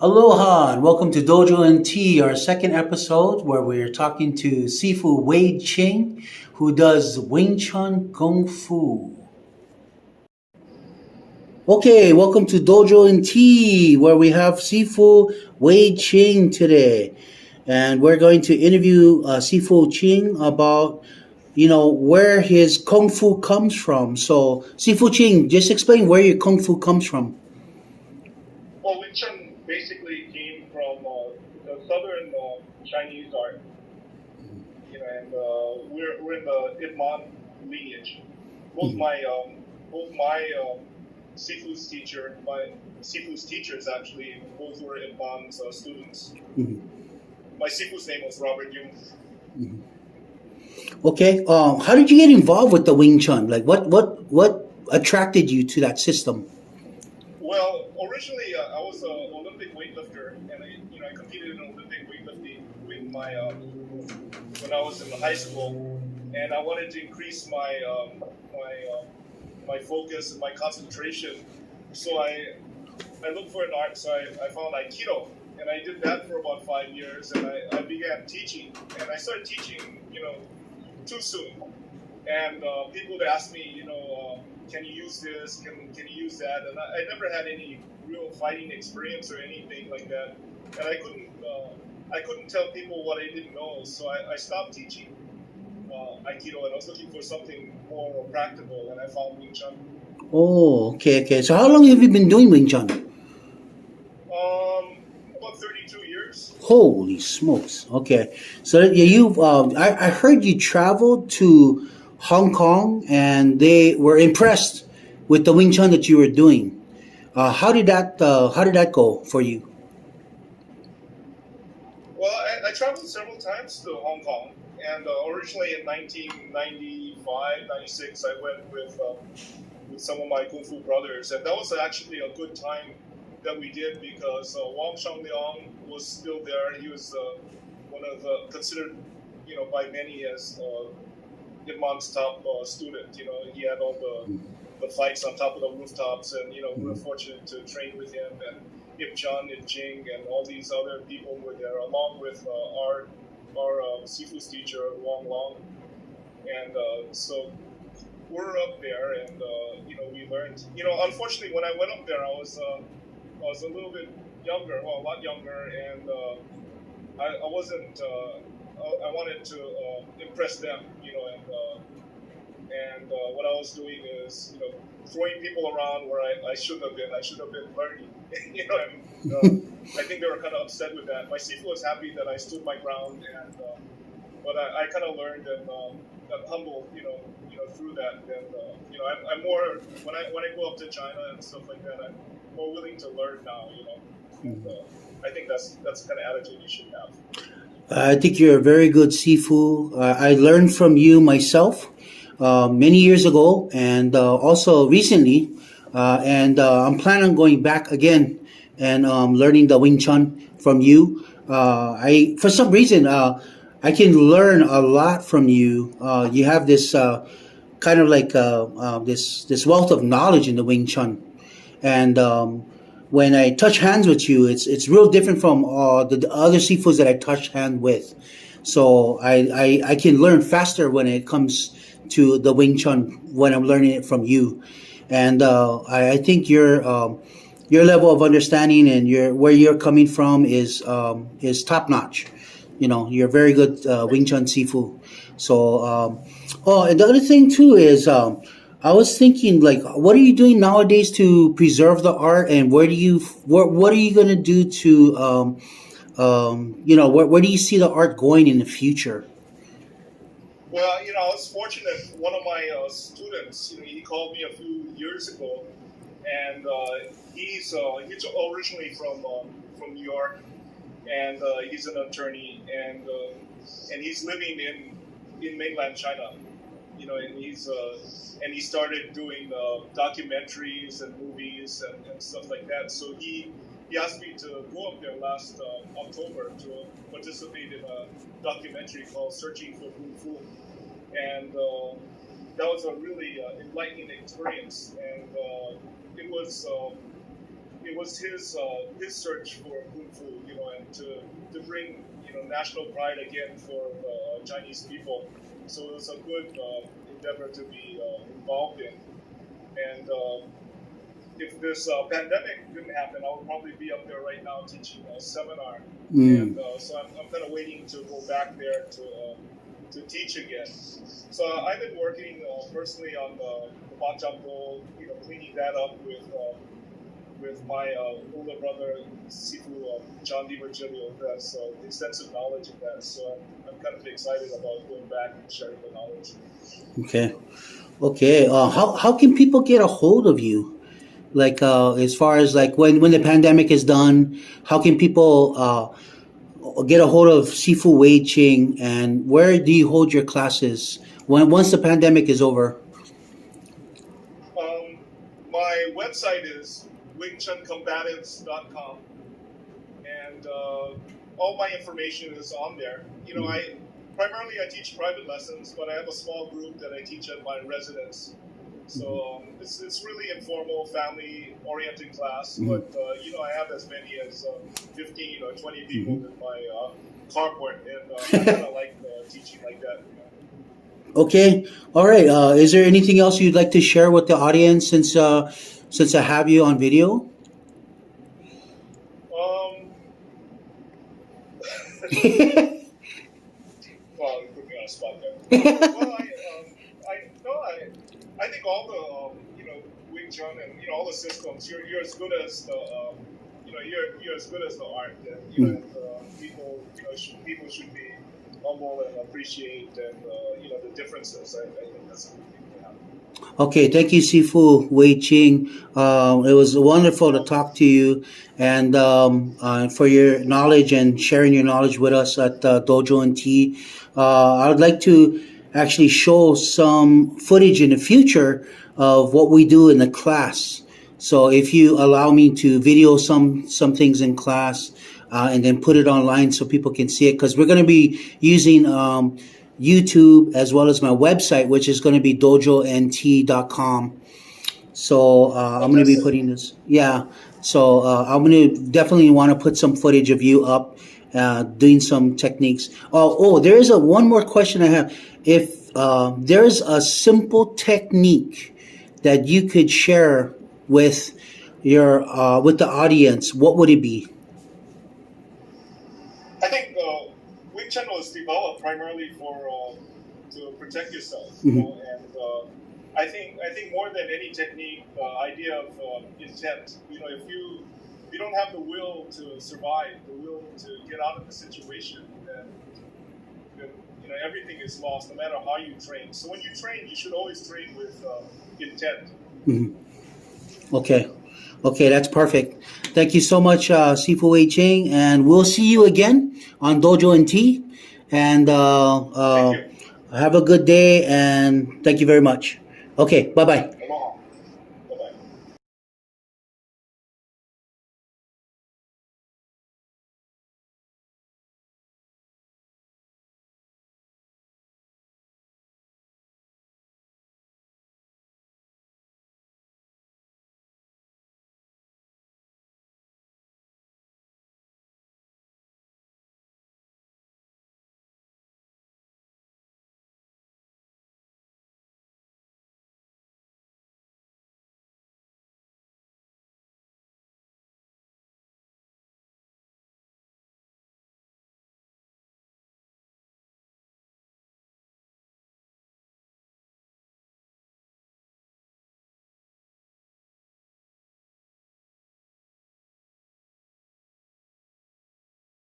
Aloha and welcome to Dojo and Tea, our second episode where we're talking to Sifu Wayde Ching, who does Wing Chun Kung Fu. Okay, welcome to Dojo and Tea, where we have Sifu Wayde Ching today. And we're going to interview Sifu Ching about, where his Kung Fu comes from. So, Sifu Ching, just explain where your Kung Fu comes from. Well, Wing Chun basically came from the southern Chinese art, and we're in the Ip Man lineage. Both my Sifu's teachers actually, both were Ip Man's students. Mhm. My Sifu's name was Robert Yung. Mhm. Okay. How did you get involved with the Wing Chun? Like, what attracted you to that system? Well, originally I was an Olympic weightlifter, and I competed in Olympic weightlifting with my when I was in high school, and I wanted to increase my focus and my concentration. So I looked for an art, so I found Aikido, and I did that for about 5 years, and I began teaching, and I started teaching, too soon, and people would ask me, can you use this? Can you use that? And I never had any real fighting experience or anything like that, and I couldn't tell people what I didn't know, so I stopped teaching Aikido, and I was looking for something more practical, and I found Wing Chun. Oh, okay. So, how long have you been doing Wing Chun? About 32 years. Holy smokes! Okay, so yeah, I heard you traveled to Hong Kong, and they were impressed with the Wing Chun that you were doing. How did that go for you? Well, I traveled several times to Hong Kong, and originally in 1995, 96, I went with some of my Kung Fu brothers, and that was actually a good time that we did because Wang Shangliang was still there. He was one of the considered, by many as Ip Man's top student. He had all the fights on top of the rooftops, and we were fortunate to train with him, and Ip Chun, Ip Ching, and all these other people were there, along with our Sifu's teacher Wang Long, and so we're up there, and we learned. Unfortunately, when I went up there, I was a little bit younger, well, a lot younger, and I wasn't. I wanted to impress them, and what I was doing is, throwing people around where I shouldn't have been. I should have been learning, and I think they were kind of upset with that. My Sifu was happy that I stood my ground, and but I kind of learned and got humbled, through that. And I'm more when I go up to China and stuff like that, I'm more willing to learn now, And I think that's the kind of attitude you should have. I think you're a very good Sifu. I learned from you myself many years ago, and also recently, and I'm planning on going back again and learning the Wing Chun from you. I for some reason I can learn a lot from you. You have this kind of like this wealth of knowledge in the Wing Chun, and when I touch hands with you, it's real different from the other seafoods that I touch hand with. So I can learn faster when it comes to the Wing Chun when I'm learning it from you, and I think your level of understanding and your where you're coming from is top notch. You're very good Wing Chun Sifu. So oh, and the other thing too is I was thinking, like, what are you doing nowadays to preserve the art, and what are you gonna do to where do you see the art going in the future? Well, I was fortunate. One of my students, he called me a few years ago, and he's originally from New York, and he's an attorney, and he's living in mainland China, and he started doing documentaries and movies and stuff like that. So he asked me to go up there last October to participate in a documentary called Searching for Kung Fu, and that was a really enlightening experience, and it was it was his search for kung fu, and to bring national pride again for Chinese people. So it was a good endeavor to be involved in. And if this pandemic didn't happen, I would probably be up there right now teaching a seminar. And so I'm kind of waiting to go back there to teach again. So I've been working personally on the Bacham Bowl, cleaning that up with my older brother, Sifu John Virgilio, who has extensive knowledge in that. So I'm kind of excited about going back and sharing the knowledge. Okay. Okay. How can people get a hold of you? Like as far as like when the pandemic is done, how can people get a hold of Sifu Wayde Ching, and where do you hold your classes once the pandemic is over? My website is wingchuncombatives.com, and all my information is on there. I teach private lessons, but I have a small group that I teach at my residence. So it's really informal, family-oriented class. But I have as many as 15 or 20 people in my carport, and I kind of like teaching like that. Okay. All right. Is there anything else you'd like to share with the audience since I have you on video? Well, you put me on a spot there. Well, I think all the Wing Chun and all the systems, you're as good as the you're as good as the art. And people should be humble and appreciate the differences. I think that's a good thing to have. Okay, thank you, Sifu Wayde Ching. It was wonderful to talk to you, and for your knowledge and sharing your knowledge with us at Dojo and Tea. I would like to actually show some footage in the future of what we do in the class. So if you allow me to video some things in class and then put it online so people can see it, because we're going to be using YouTube as well as my website, which is going to be dojont.com. So I'm going to be putting this. Yeah. So I'm going to definitely want to put some footage of you up doing some techniques. Oh, there is one more question I have. If there's a simple technique that you could share with with the audience, what would it be? I think Wing Chun was developed primarily to protect yourself, and I think more than any technique, the idea of intent. If you don't have the will to survive, the will to get out of the situation, then everything is lost, no matter how you train. So when you train, you should always train with intent. Okay, that's perfect. Thank you so much, Sifu Wayde Ching, and we'll see you again on Dojo and Tea. And have a good day, and thank you very much. Okay, bye-bye.